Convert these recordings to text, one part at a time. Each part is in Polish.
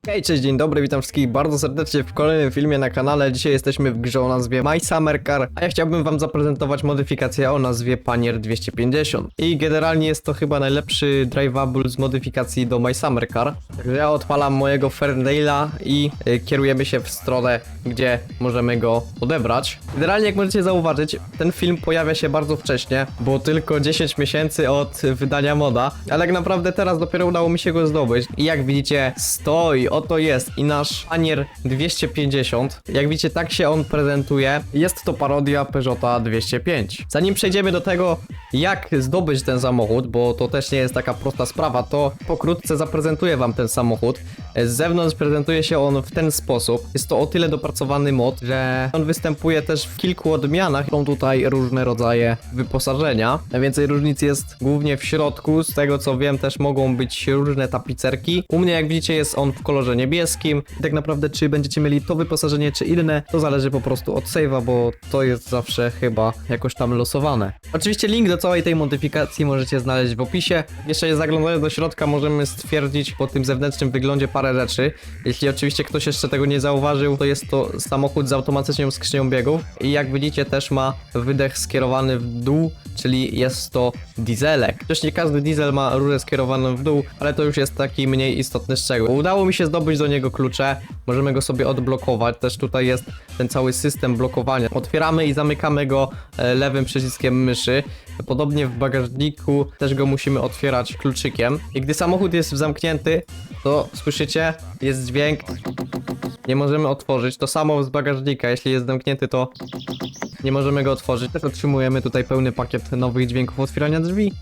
Hej, cześć, dzień dobry, witam wszystkich bardzo serdecznie w kolejnym filmie na kanale. Dzisiaj jesteśmy w grze o nazwie My Summer Car, a ja chciałbym wam zaprezentować modyfikację o nazwie Panier 250. I generalnie jest to chyba najlepszy drivable z modyfikacji do My Summer Car. Także ja odpalam mojego Ferndale'a i kierujemy się w stronę, gdzie możemy go odebrać. Generalnie, jak możecie zauważyć, ten film pojawia się bardzo wcześnie, bo tylko 10 miesięcy od wydania moda, ale jak naprawdę teraz dopiero udało mi się go zdobyć. I jak widzicie, stoi, oto jest i nasz Panier 250. Jak widzicie, tak się on prezentuje. Jest to parodia Peugeota 205. Zanim przejdziemy do tego, jak zdobyć ten samochód, bo to też nie jest taka prosta sprawa, to pokrótce zaprezentuję wam ten samochód. Z zewnątrz prezentuje się on w ten sposób. Jest to o tyle dopracowany mod, że on występuje też w kilku odmianach. Są tutaj różne rodzaje wyposażenia. Najwięcej różnic jest głównie w środku. Z tego co wiem, też mogą być różne tapicerki. U mnie, jak widzicie, jest on w kolorze niebieskim. I tak naprawdę, czy będziecie mieli to wyposażenie, czy inne, to zależy po prostu od save'a, bo to jest zawsze chyba jakoś tam losowane. Oczywiście link do całej tej modyfikacji możecie znaleźć w opisie. Jeszcze nie zaglądając do środka, możemy stwierdzić po tym zewnętrznym wyglądzie parę rzeczy. Jeśli oczywiście ktoś jeszcze tego nie zauważył, to jest to samochód z automatyczną skrzynią biegów i jak widzicie, też ma wydech skierowany w dół, czyli jest to dieselek. Chociaż nie każdy diesel ma rurę skierowaną w dół, ale to już jest taki mniej istotny szczegół. Udało mi się zdobyć do niego klucze, możemy go sobie odblokować, też tutaj jest ten cały system blokowania. Otwieramy i zamykamy go lewym przyciskiem myszy. Podobnie w bagażniku też go musimy otwierać kluczykiem. I gdy samochód jest zamknięty, to słyszycie, jest dźwięk, nie możemy otworzyć. To samo z bagażnika, jeśli jest zamknięty, to nie możemy go otworzyć. Też otrzymujemy tutaj pełny pakiet nowych dźwięków otwierania drzwi.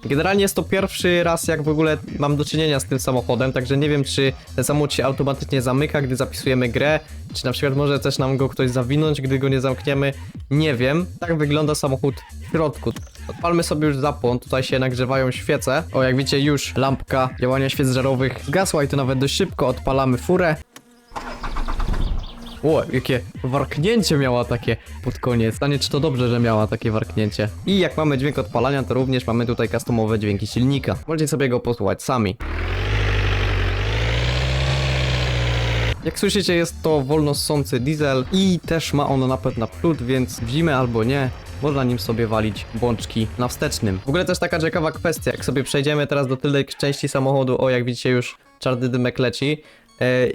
Generalnie jest to pierwszy raz, jak w ogóle mam do czynienia z tym samochodem, także nie wiem, czy ten samochód się automatycznie zamyka, gdy zapisujemy grę, czy na przykład może też nam go ktoś zawinąć, gdy go nie zamkniemy. Nie wiem. Tak wygląda samochód w środku. Odpalmy sobie już zapłon, tutaj się nagrzewają świece. O, jak widzicie, już lampka działania świec żarowych zgasła i to nawet dość szybko. Odpalamy furę. O, jakie warknięcie miała takie pod koniec. Pytanie, czy to dobrze, że miała takie warknięcie. I jak mamy dźwięk odpalania, to również mamy tutaj customowe dźwięki silnika. Możecie sobie go posłuchać sami. Jak słyszycie, jest to wolno ssący diesel i też ma on napęd na przód, więc w zimę albo nie, można nim sobie walić bączki na wstecznym. W ogóle też taka ciekawa kwestia, jak sobie przejdziemy teraz do tylnej części samochodu, o, jak widzicie, już czarny dymek leci.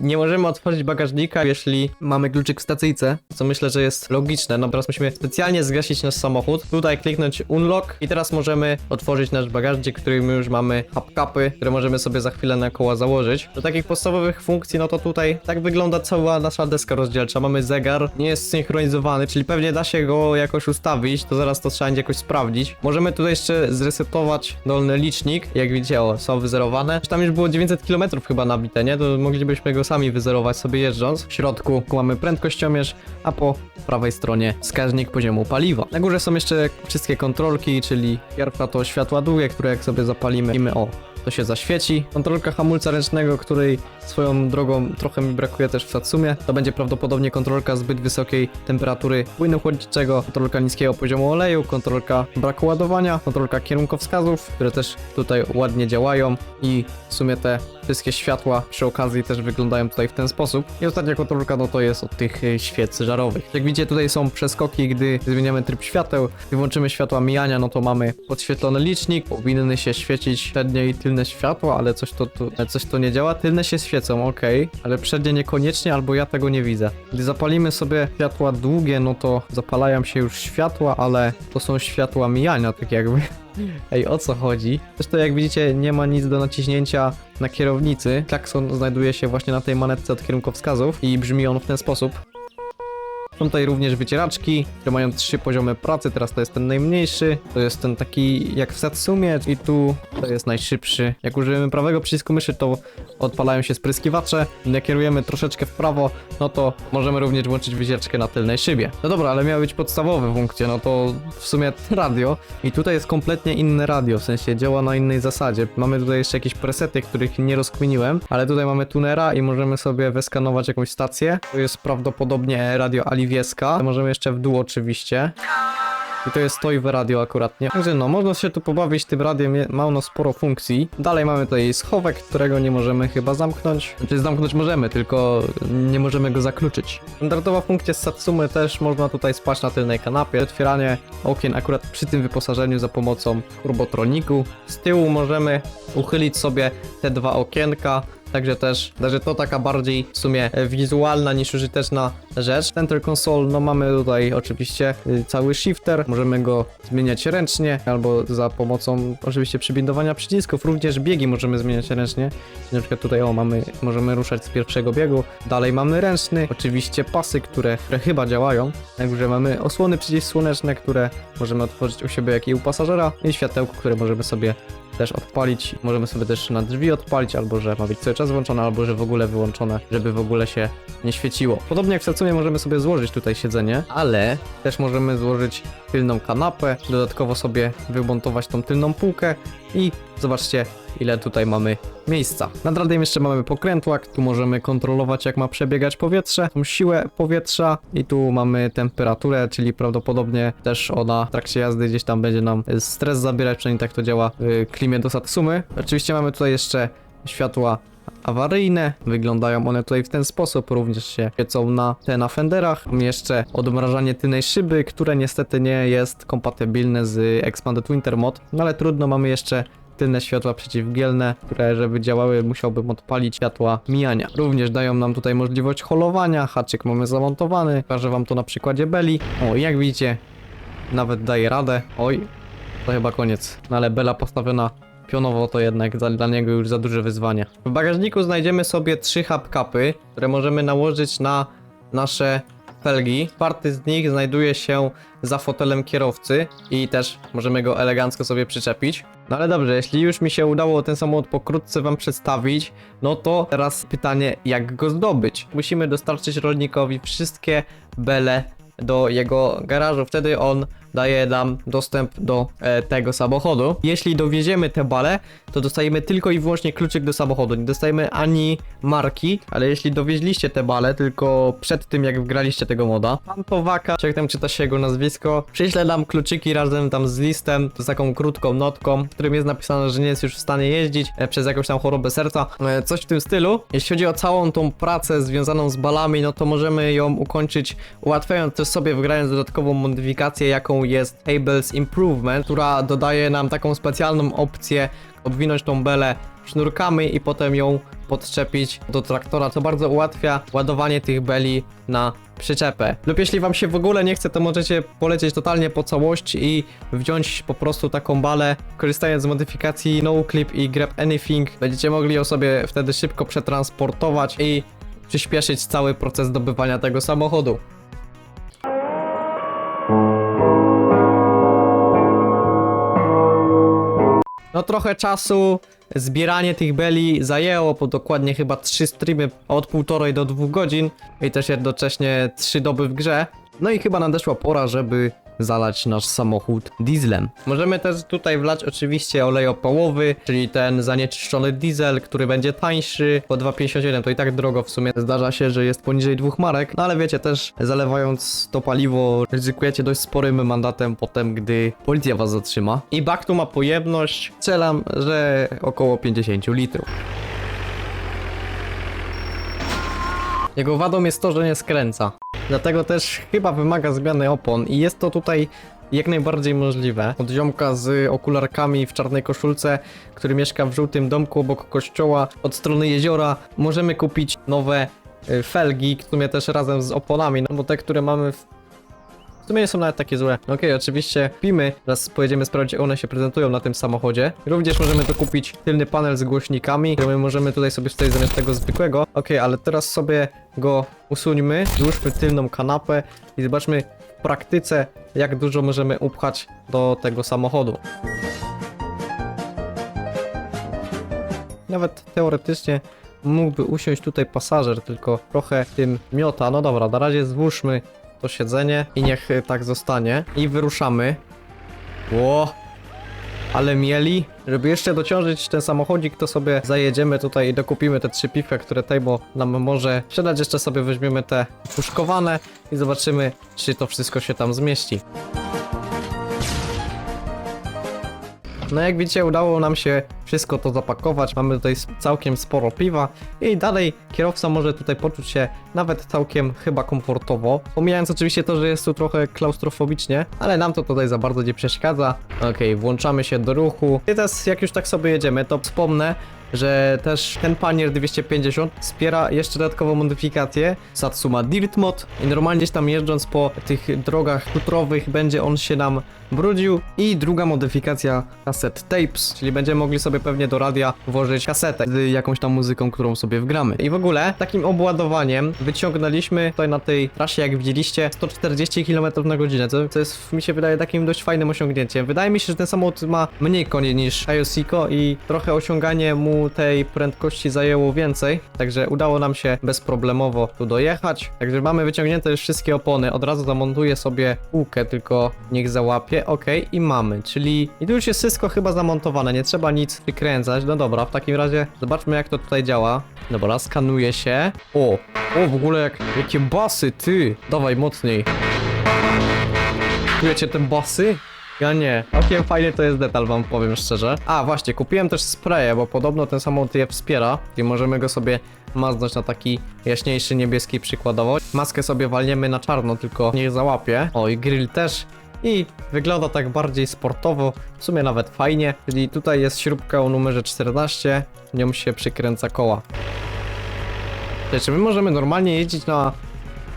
Nie możemy otworzyć bagażnika, jeśli mamy kluczyk w stacyjce, co myślę, że jest logiczne. No teraz musimy specjalnie zgasić nasz samochód, tutaj kliknąć unlock i teraz możemy otworzyć nasz bagażnik, w którym już mamy hubcapy, które możemy sobie za chwilę na koła założyć. Do takich podstawowych funkcji, no to tutaj tak wygląda cała nasza deska rozdzielcza. Mamy zegar, nie jest synchronizowany, czyli pewnie da się go jakoś ustawić, to zaraz to trzeba jakoś sprawdzić. Możemy tutaj jeszcze zresetować dolny licznik, jak widzicie, o, są wyzerowane. Tam już było 900 km chyba nabite, nie? To moglibyśmy go sami wyzerować sobie jeżdżąc. W środku mamy prędkościomierz, a po prawej stronie wskaźnik poziomu paliwa. Na górze są jeszcze wszystkie kontrolki, czyli pierwsza to światła długie, które jak sobie zapalimy, o, to się zaświeci. Kontrolka hamulca ręcznego, której swoją drogą trochę mi brakuje też w Satsumie. To będzie prawdopodobnie kontrolka zbyt wysokiej temperatury płynu chłodniczego, kontrolka niskiego poziomu oleju, kontrolka braku ładowania, kontrolka kierunkowskazów, które też tutaj ładnie działają i w sumie te wszystkie światła przy okazji też wyglądają tutaj w ten sposób. I ostatnia kontrolka, no to jest od tych świec żarowych. Jak widzicie, tutaj są przeskoki, gdy zmieniamy tryb świateł. Gdy włączymy światła mijania, no to mamy podświetlony licznik. Powinny się świecić przednie i tylne światła, ale coś to nie działa. Tylne się świecą, ok, ale przednie niekoniecznie, albo ja tego nie widzę. Gdy zapalimy sobie światła długie, no to zapalają się już światła, ale to są światła mijania, tak jakby. Ej, o co chodzi? Zresztą jak widzicie, nie ma nic do naciśnięcia na kierownicy. Klakson znajduje się właśnie na tej manetce od kierunkowskazów i brzmi on w ten sposób. Są tutaj również wycieraczki, które mają 3 poziomy pracy, teraz to jest ten najmniejszy, to jest ten taki jak w Satsumie i tu to jest najszybszy. Jak użyjemy prawego przycisku myszy, to odpalają się spryskiwacze, jak kierujemy troszeczkę w prawo, no to możemy również włączyć wycieraczkę na tylnej szybie. No dobra, ale miały być podstawowe funkcje, no to w sumie radio i tutaj jest kompletnie inne radio, w sensie działa na innej zasadzie. Mamy tutaj jeszcze jakieś presety, których nie rozkminiłem, ale tutaj mamy tunera i możemy sobie weskanować jakąś stację. To jest prawdopodobnie radio Aliwieska. Możemy jeszcze w dół oczywiście. I to jest Toive radio akuratnie. Także no, można się tu pobawić tym radiem, ma ono sporo funkcji. Dalej mamy tutaj schowek, którego nie możemy chyba zamknąć. Znaczy zamknąć możemy, tylko nie możemy go zakluczyć. Standardowa funkcja z Satsumy też można tutaj spać na tylnej kanapie. Otwieranie okien akurat przy tym wyposażeniu za pomocą turbotroniku. Z tyłu możemy uchylić sobie te dwa okienka. Także też to taka bardziej w sumie wizualna niż użyteczna rzecz. Center Console, no mamy tutaj oczywiście cały shifter, możemy go zmieniać ręcznie albo za pomocą oczywiście przybindowania przycisków, również biegi możemy zmieniać ręcznie. Na przykład tutaj możemy ruszać z pierwszego biegu, dalej mamy ręczny, oczywiście pasy, które chyba działają, także mamy osłony przeciwsłoneczne, które możemy otworzyć u siebie jak i u pasażera i światełko, które możemy sobie też odpalić, możemy sobie też na drzwi odpalić, albo że ma być cały czas włączone, albo że w ogóle wyłączone, żeby w ogóle się nie świeciło. Podobnie jak w Satsumie możemy sobie złożyć tutaj siedzenie, ale też możemy złożyć tylną kanapę, dodatkowo sobie wymontować tą tylną półkę i zobaczcie, ile tutaj mamy miejsca. Nad radiem jeszcze mamy pokrętłak, tu możemy kontrolować jak ma przebiegać powietrze, tą siłę powietrza i tu mamy temperaturę, czyli prawdopodobnie też ona w trakcie jazdy gdzieś tam będzie nam stres zabierać, przynajmniej tak to działa w klimie do Satsumy. Oczywiście mamy tutaj jeszcze światła awaryjne, wyglądają one tutaj w ten sposób, również się świecą na fenderach. Mamy jeszcze odmrażanie tylnej szyby, które niestety nie jest kompatybilne z Expanded Winter Mod, no ale trudno, mamy jeszcze tylne światła przeciwmgielne, które żeby działały musiałbym odpalić światła mijania. Również dają nam tutaj możliwość holowania, haczyk mamy zamontowany, pokażę wam to na przykładzie beli. O, jak widzicie, nawet daje radę. Oj, to chyba koniec, no ale bela postawiona pionowo to jednak dla niego już za duże wyzwanie. W bagażniku znajdziemy sobie 3 hubcapy, które możemy nałożyć na nasze felgi. Czwarty z nich znajduje się za fotelem kierowcy i też możemy go elegancko sobie przyczepić. No ale dobrze, jeśli już mi się udało ten samochód pokrótce wam przedstawić, no to teraz pytanie, jak go zdobyć? Musimy dostarczyć rolnikowi wszystkie bele do jego garażu, wtedy on daje nam dostęp do tego samochodu. Jeśli dowieziemy te bale, to dostajemy tylko i wyłącznie kluczyk do samochodu, nie dostajemy ani marki, ale jeśli dowieźliście te bale tylko przed tym jak wgraliście tego moda, pan Towaka, czy jak tam czyta się jego nazwisko, przyśle nam kluczyki razem tam z listem, z taką krótką notką, w którym jest napisane, że nie jest już w stanie jeździć przez jakąś tam chorobę serca, coś w tym stylu. Jeśli chodzi o całą tą pracę związaną z balami, no to możemy ją ukończyć ułatwiając też sobie, wgrając dodatkową modyfikację, jaką jest Able's Improvement, która dodaje nam taką specjalną opcję obwinąć tą belę sznurkami i potem ją podczepić do traktora, co bardzo ułatwia ładowanie tych beli na przyczepę. Lub jeśli wam się w ogóle nie chce, to możecie polecieć totalnie po całości i wziąć po prostu taką balę, korzystając z modyfikacji No Clip i Grab Anything. Będziecie mogli ją sobie wtedy szybko przetransportować i przyspieszyć cały proces zdobywania tego samochodu. No trochę czasu zbieranie tych beli zajęło, bo dokładnie chyba 3 streamy od 1,5 do 2 godzin i też jednocześnie 3 doby w grze. No i chyba nadeszła pora, żeby zalać nasz samochód dieslem. Możemy też tutaj wlać oczywiście olej opałowy, czyli ten zanieczyszczony diesel, który będzie tańszy, bo 2,51 to i tak drogo w sumie. Zdarza się, że jest poniżej 2 marek, no ale wiecie, też zalewając to paliwo ryzykujecie dość sporym mandatem potem, gdy policja was zatrzyma. I bak tu ma pojemność, strzelam, że około 50 litrów. Jego wadą jest to, że nie skręca. Dlatego też chyba wymaga zmiany opon i jest to tutaj jak najbardziej możliwe. Od ziomka z okularkami w czarnej koszulce, który mieszka w żółtym domku obok kościoła od strony jeziora, możemy kupić nowe felgi, w sumie też razem z oponami, no bo te, które mamy w sumie nie są nawet takie złe. Okej, oczywiście kupimy, teraz pojedziemy sprawdzić, jak one się prezentują na tym samochodzie. Również możemy to kupić tylny panel z głośnikami, który możemy tutaj sobie wstawić zamiast tego zwykłego. Okej, ale teraz sobie go usuńmy, złóżmy tylną kanapę i zobaczmy w praktyce, jak dużo możemy upchać do tego samochodu. Nawet teoretycznie mógłby usiąść tutaj pasażer, tylko trochę tym miota. No dobra, na razie złóżmy to siedzenie i niech tak zostanie. I wyruszamy. Ło, ale mieli. Żeby jeszcze dociążyć ten samochodzik, to sobie zajedziemy tutaj i dokupimy te 3 piwka, które Tejbo nam może sprzedać. Jeszcze sobie weźmiemy te puszkowane i zobaczymy, czy to wszystko się tam zmieści. No jak widzicie, udało nam się wszystko to zapakować. Mamy tutaj całkiem sporo piwa i dalej kierowca może tutaj poczuć się nawet całkiem chyba komfortowo. Pomijając oczywiście to, że jest tu trochę klaustrofobicznie, ale nam to tutaj za bardzo nie przeszkadza. Okej, włączamy się do ruchu. I teraz jak już tak sobie jedziemy, to wspomnę, że też ten Panier 250 wspiera jeszcze dodatkową modyfikację Satsuma Dirt Mod i normalnie gdzieś tam jeżdżąc po tych drogach futrowych będzie on się nam brudził. I druga modyfikacja Cassette Tapes, czyli będziemy mogli sobie pewnie do radia włożyć kasetę z jakąś tam muzyką, którą sobie wgramy. I w ogóle takim obładowaniem wyciągnęliśmy tutaj na tej trasie, jak widzieliście, 140 km na godzinę, co jest, mi się wydaje, takim dość fajnym osiągnięciem. Wydaje mi się, że ten samochód ma mniej koni niż Hayosiko i trochę osiąganie mu tej prędkości zajęło więcej, także udało nam się bezproblemowo tu dojechać. Także mamy wyciągnięte już wszystkie opony, od razu zamontuję sobie kółkę, tylko niech załapie, ok, i mamy, czyli i tu już jest wszystko chyba zamontowane, nie trzeba nic wykręcać. No dobra, w takim razie zobaczmy, jak to tutaj działa. Dobra, skanuje się. O, w ogóle jakie basy, ty, dawaj mocniej. Czujecie te basy? Ja nie. Całkiem fajny to jest detal, wam powiem szczerze. A właśnie, kupiłem też spraye, bo podobno ten samochód je wspiera i możemy go sobie maznąć na taki jaśniejszy niebieski przykładowo. Maskę sobie walniemy na czarno, tylko niech załapie. O, i grill też. I wygląda tak bardziej sportowo, w sumie nawet fajnie. Czyli tutaj jest śrubka o numerze 14, nią się przykręca koła. Czy my możemy normalnie jeździć na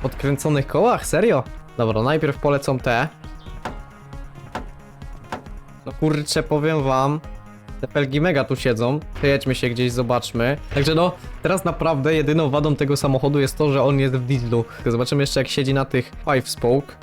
odkręconych kołach? Serio? Dobra, najpierw polecą te. No kurczę, powiem wam, te felgi mega tu siedzą. Przejedźmy się gdzieś, zobaczmy. Także no, teraz naprawdę jedyną wadą tego samochodu jest to, że on jest w dieslu. Zobaczymy jeszcze, jak siedzi na tych 5-spoke.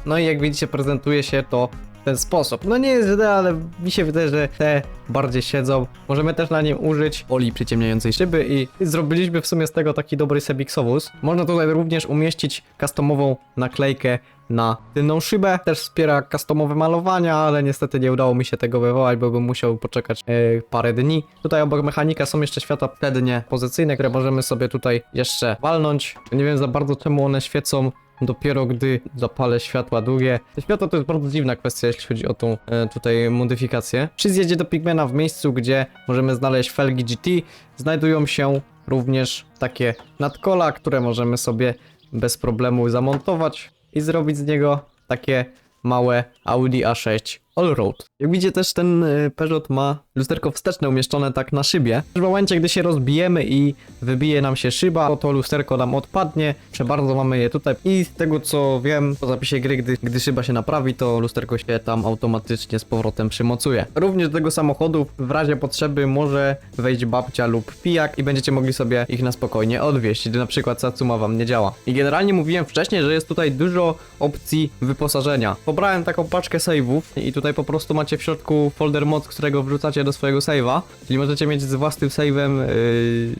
No i jak widzicie, prezentuje się to w ten sposób. No nie jest źle, ale mi się wydaje, że te bardziej siedzą. Możemy też na nim użyć oli przyciemniającej szyby i zrobiliśmy w sumie z tego taki dobry Sebixowóz. Można tutaj również umieścić customową naklejkę na tylną szybę. Też wspiera customowe malowania, ale niestety nie udało mi się tego wywołać, bo bym musiał poczekać parę dni. Tutaj obok mechanika są jeszcze światła przednie pozycyjne, które możemy sobie tutaj jeszcze walnąć. Nie wiem za bardzo, czemu one świecą dopiero gdy zapalę światła długie. Te światła to jest bardzo dziwna kwestia, jeśli chodzi o tą tutaj modyfikację. Przy zjeździe do Pigmana w miejscu, gdzie możemy znaleźć felgi GT, znajdują się również takie nadkola, które możemy sobie bez problemu zamontować i zrobić z niego takie małe Audi A6 Allroad. Jak widzicie, też ten Peugeot ma lusterko wsteczne umieszczone tak na szybie. W momencie, gdy się rozbijemy i wybije nam się szyba, to lusterko nam odpadnie. Proszę bardzo, mamy je tutaj. I z tego co wiem po zapisie gry, gdy szyba się naprawi, to lusterko się tam automatycznie z powrotem przymocuje. Również do tego samochodu w razie potrzeby może wejść babcia lub pijak i będziecie mogli sobie ich na spokojnie odwieźć, gdy na przykład Satsuma wam nie działa. I generalnie mówiłem wcześniej, że jest tutaj dużo opcji wyposażenia. Pobrałem taką paczkę save'ów i tutaj po prostu macie w środku folder mod, którego wrzucacie do swojego save'a, czyli możecie mieć z własnym save'em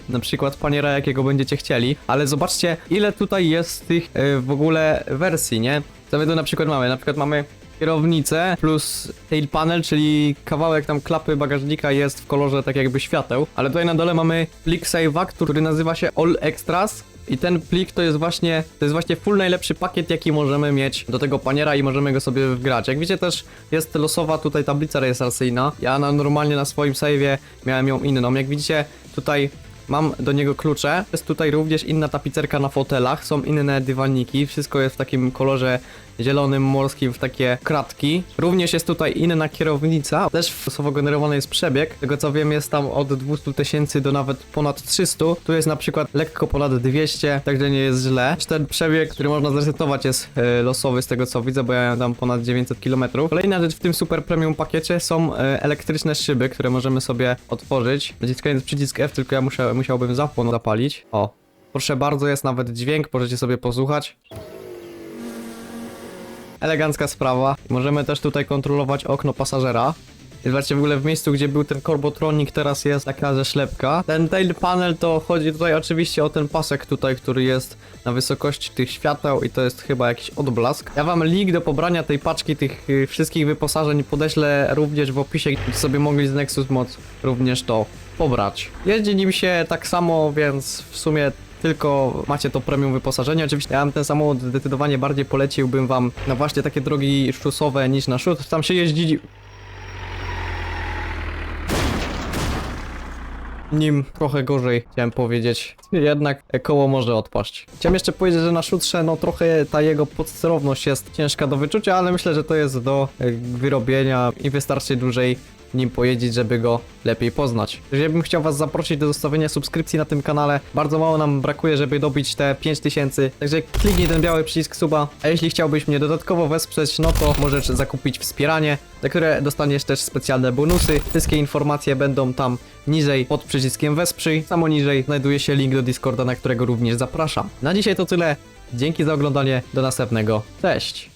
na przykład Paniera, jakiego będziecie chcieli, ale zobaczcie, ile tutaj jest tych w ogóle wersji, nie? Co my tu na przykład mamy kierownicę plus tail panel, czyli kawałek tam klapy bagażnika jest w kolorze tak jakby świateł, ale tutaj na dole mamy plik save'a, który nazywa się All Extras. I ten plik to jest właśnie full najlepszy pakiet, jaki możemy mieć do tego Paniera i możemy go sobie wgrać. Jak widzicie, też jest losowa tutaj tablica rejestracyjna. Ja normalnie na swoim save'ie miałem ją inną. Jak widzicie, tutaj mam do niego klucze. Jest tutaj również inna tapicerka na fotelach, są inne dywaniki, wszystko jest w takim kolorze zielonym, morskim, w takie kratki. Również jest tutaj inna kierownica, też losowo generowany jest przebieg. Tego co wiem, jest tam od 200 000 do nawet ponad 300. Tu jest na przykład lekko ponad 200, także nie jest źle. Ten przebieg, który można zresetować, jest losowy z tego co widzę, bo ja mam tam ponad 900 km. Kolejna rzecz w tym super premium pakiecie są elektryczne szyby, które możemy sobie otworzyć. Naciskając przycisk F, tylko ja musiałbym zapłon zapalić. O, proszę bardzo, jest nawet dźwięk, możecie sobie posłuchać. Elegancka sprawa. Możemy też tutaj kontrolować okno pasażera. I zobaczcie, w ogóle w miejscu, gdzie był ten Corbotronic, teraz jest taka zeszlepka. Ten tail panel to chodzi tutaj oczywiście o ten pasek tutaj, który jest na wysokości tych świateł i to jest chyba jakiś odblask. Ja wam link do pobrania tej paczki tych wszystkich wyposażeń podeślę również w opisie, gdzie sobie mogli z Nexus Mods również to pobrać. Jeździ nim się tak samo, więc w sumie tylko macie to premium wyposażenie. Oczywiście ja bym ten samochód zdecydowanie bardziej poleciłbym wam na właśnie takie drogi szusowe niż na szut. Tam się jeździ nim trochę gorzej, chciałem powiedzieć. Jednak koło może odpaść. Chciałem jeszcze powiedzieć, że na szutrze no trochę ta jego podsterowność jest ciężka do wyczucia, ale myślę, że to jest do wyrobienia i wystarczy dłużej nim pojeździć, żeby go lepiej poznać. Ja bym chciał was zaprosić do zostawienia subskrypcji na tym kanale. Bardzo mało nam brakuje, żeby dobić te 5000. Także kliknij ten biały przycisk suba. A jeśli chciałbyś mnie dodatkowo wesprzeć, no to możesz zakupić wspieranie, za które dostaniesz też specjalne bonusy. Wszystkie informacje będą tam niżej pod przyciskiem wesprzyj. Samo niżej znajduje się link do Discorda, na którego również zapraszam. Na dzisiaj to tyle. Dzięki za oglądanie. Do następnego. Cześć!